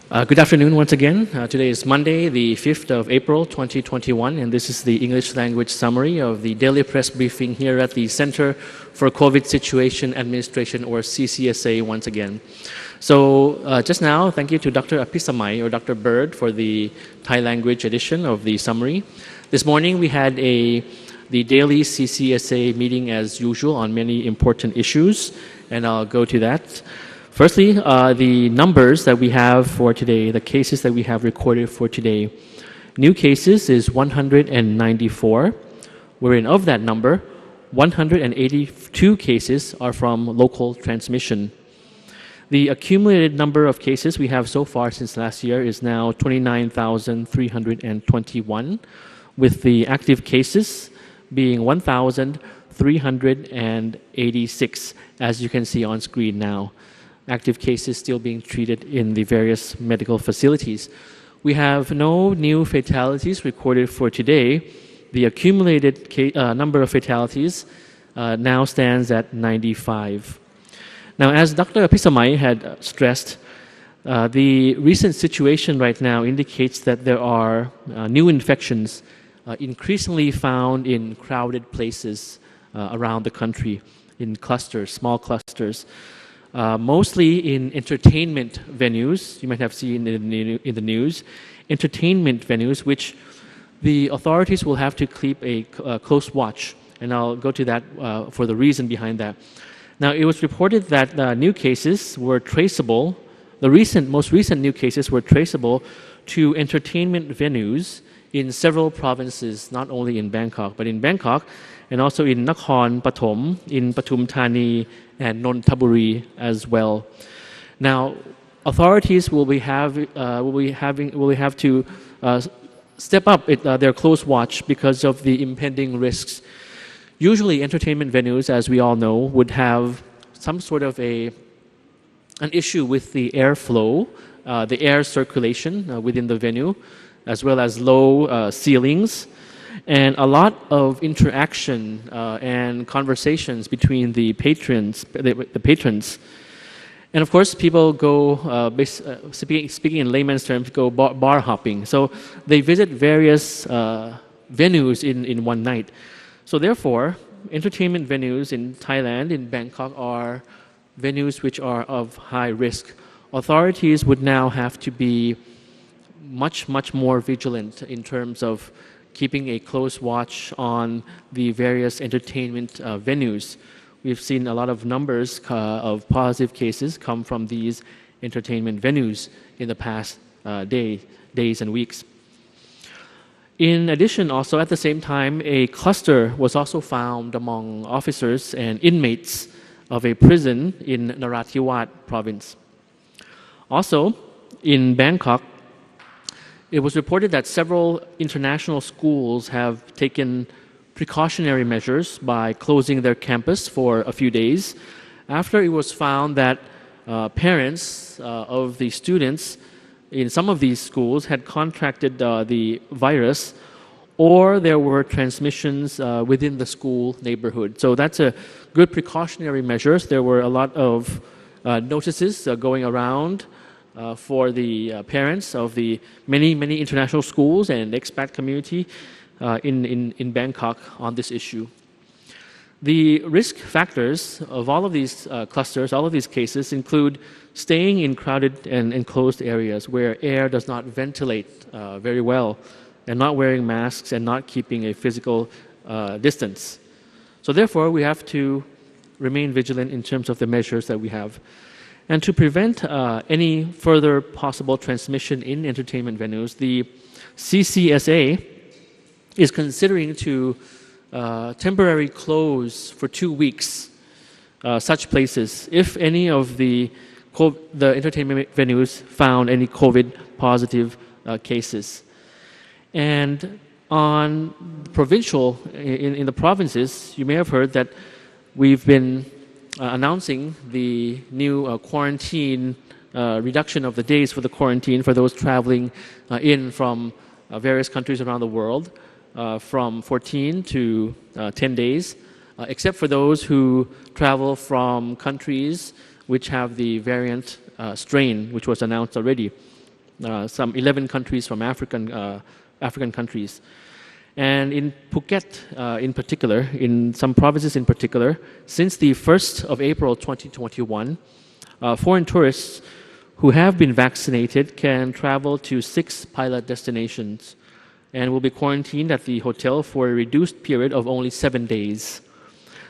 Good afternoon once again. Today is Monday, the 5th of April, 2021, and this is the English language summary of the daily press briefing here at the Center for COVID Situation Administration, or CCSA, once again. So just now, thank you to Dr. Apisamai, or Dr. Bird, for the Thai language edition of the summary. This morning we had the daily CCSA meeting as usual on many important issues, and I'll go to that. Firstly, the numbers that we have for today, the cases that we have recorded for today. New cases is 194, wherein of that number, 182 cases are from local transmission. The accumulated number of cases we have so far since last year is now 29,321, with the active cases being 1,386, as you can see on screen now. Active cases still being treated in the various medical facilities. We have no new fatalities recorded for today. The accumulated number of fatalities now stands at 95. Now, as Dr. Apisamai had stressed, the recent situation right now indicates that there are new infections increasingly found in crowded places around the country, in clusters, small clusters. Mostly in entertainment venues. You might have seen in the news, entertainment venues, which the authorities will have to keep a close watch, and I'll go to that for the reason behind that. Now, it was reported that new cases were traceable. The most recent new cases were traceable to entertainment venues in several provinces, not only in Bangkok, but in Bangkok and also in Nakhon Pathom, in Pathum Thani, and Nonthaburi as well. Now, authorities will have to step up their close watch because of the impending risks. Usually, entertainment venues, as we all know, would have some sort of an issue with the airflow, the air circulation within the venue, as well as low ceilings, and a lot of interaction and conversations between the patrons. And of course, people go, speaking in layman's terms, go bar hopping. So they visit various venues in one night. So therefore, entertainment venues in Thailand, in Bangkok, are venues which are of high risk. Authorities would now have to be much more vigilant in terms of keeping a close watch on the various entertainment venues. We've seen a lot of numbers of positive cases come from these entertainment venues in the past days and weeks. In addition, also at the same time, a cluster was also found among officers and inmates of a prison in Narathiwat province. Also, in Bangkok, it was reported that several international schools have taken precautionary measures by closing their campus for a few days after it was found that parents of the students in some of these schools had contracted the virus, or there were transmissions within the school neighborhood. So that's a good precautionary measures. There were a lot of notices going around for the parents of the many international schools and expat community in Bangkok on this issue. The risk factors of all of these clusters, all of these cases, include staying in crowded and enclosed areas where air does not ventilate very well, and not wearing masks and not keeping a physical distance. So therefore, we have to remain vigilant in terms of the measures that we have. And to prevent any further possible transmission in entertainment venues, the CCSA is considering to temporarily close for 2 weeks such places if any of the entertainment venues found any COVID positive cases. And on provincial, in the provinces, you may have heard that we've been announcing the new quarantine reduction of the days for the quarantine for those traveling in from various countries around the world, from 14 to 10 days, except for those who travel from countries which have the variant strain, which was announced already. some 11 countries from African countries. And in Phuket in particular, in some provinces in particular, since the 1st of April 2021, foreign tourists who have been vaccinated can travel to 6 pilot destinations and will be quarantined at the hotel for a reduced period of only 7 days.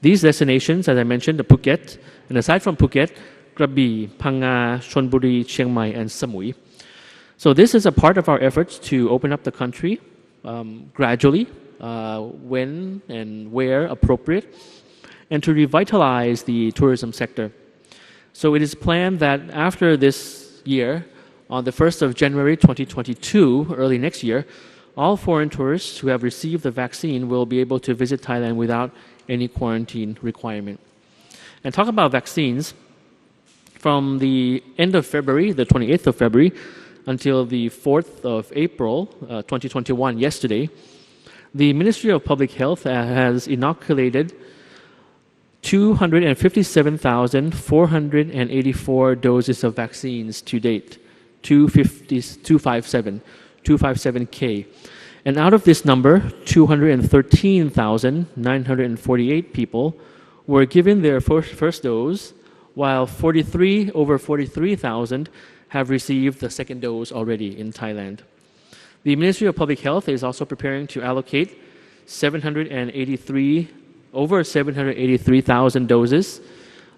These destinations, as I mentioned, the Phuket, and aside from Phuket, Krabi, Phang Nga, Chonburi, Chiang Mai, and Samui. So this is a part of our efforts to open up the country gradually, when and where appropriate, and to revitalize the tourism sector. So it is planned that after this year, on the 1st of January 2022, early next year, all foreign tourists who have received the vaccine will be able to visit Thailand without any quarantine requirement. And talk about vaccines, from the end of February, the 28th of February, until the 4th of April 2021, yesterday, the Ministry of Public Health has inoculated 257,484 doses of vaccines to date, 257K. And out of this number, 213,948 people were given their first dose, while over 43,000 have received the second dose already in Thailand. The Ministry of Public Health is also preparing to allocate over 783,000 doses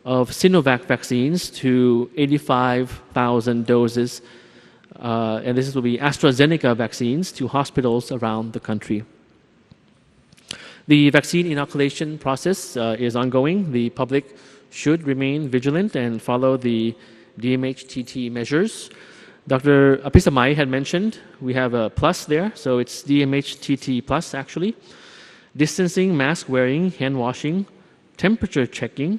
of Sinovac vaccines to 85,000 doses, and this will be AstraZeneca vaccines, to hospitals around the country. The vaccine inoculation process is ongoing. The public should remain vigilant and follow the DMHTT measures. Dr. Apisamai had mentioned we have a plus there, so it's DMHTT plus actually. Distancing, mask wearing, hand washing, temperature checking,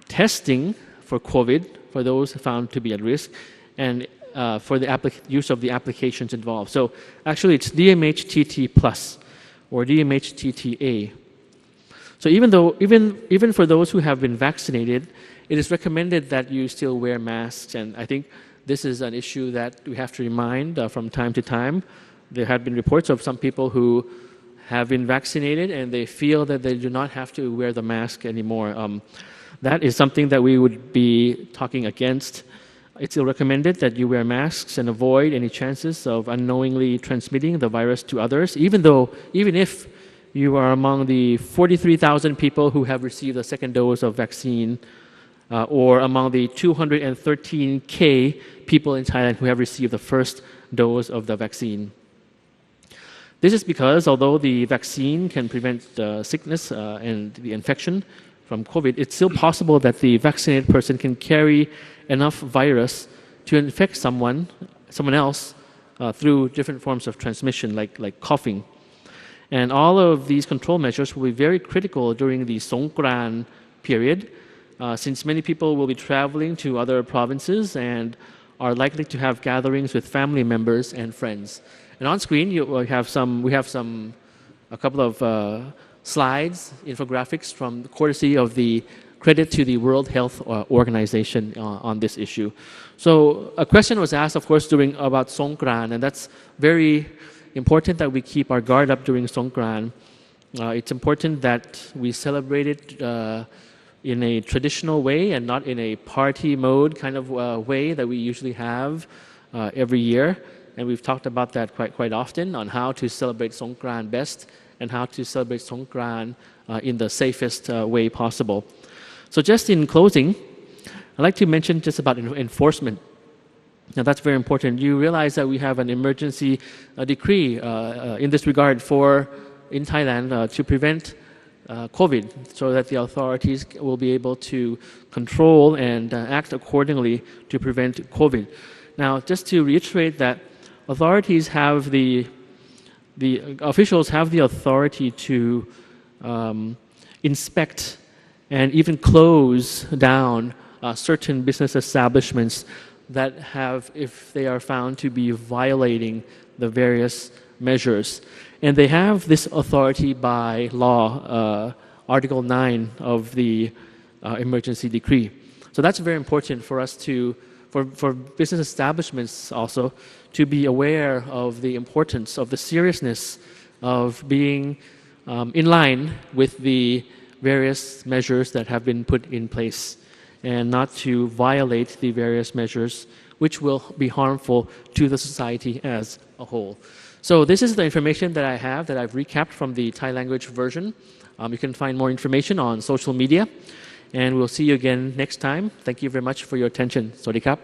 testing for COVID for those found to be at risk, and for the use of the applications involved. So actually it's DMHTT plus or DMHTTA. So even for those who have been vaccinated, it is recommended that you still wear masks, and I think this is an issue that we have to remind from time to time. There have been reports of some people who have been vaccinated and they feel that they do not have to wear the mask anymore. That is something that we would be talking against. It's still recommended that you wear masks and avoid any chances of unknowingly transmitting the virus to others, even if you are among the 43,000 people who have received a second dose of vaccine, or among the 213K people in Thailand who have received the first dose of the vaccine. This is because although the vaccine can prevent sickness and the infection from COVID, it's still possible that the vaccinated person can carry enough virus to infect someone else through different forms of transmission, like coughing. And all of these control measures will be very critical during the Songkran period, since many people will be traveling to other provinces and are likely to have gatherings with family members and friends. And on screen, we have a couple of slides, infographics from courtesy of the credit to the World Health Organization on this issue. So a question was asked, of course, about Songkran, and that's very important that we keep our guard up during Songkran. It's important that we celebrate it in a traditional way and not in a party mode kind of way that we usually have every year. And we've talked about that quite often on how to celebrate Songkran best and how to celebrate Songkran in the safest way possible. So just in closing, I'd like to mention just about enforcement. Now that's very important. You realize that we have an emergency decree in this regard in Thailand to prevent COVID, so that the authorities will be able to control and act accordingly to prevent COVID. Now, just to reiterate that authorities have the officials have the authority to inspect and even close down certain business establishments that if they are found to be violating the various measures. And they have this authority by law, Article 9 of the emergency decree. So that's very important for us to for business establishments also to be aware of the importance, of the seriousness of being in line with the various measures that have been put in place, and not to violate the various measures which will be harmful to the society as a whole. So this is the information that I have, that I've recapped from the Thai language version. You can find more information on social media, and we'll see you again next time. Thank you very much for your attention. Sawasdee krap.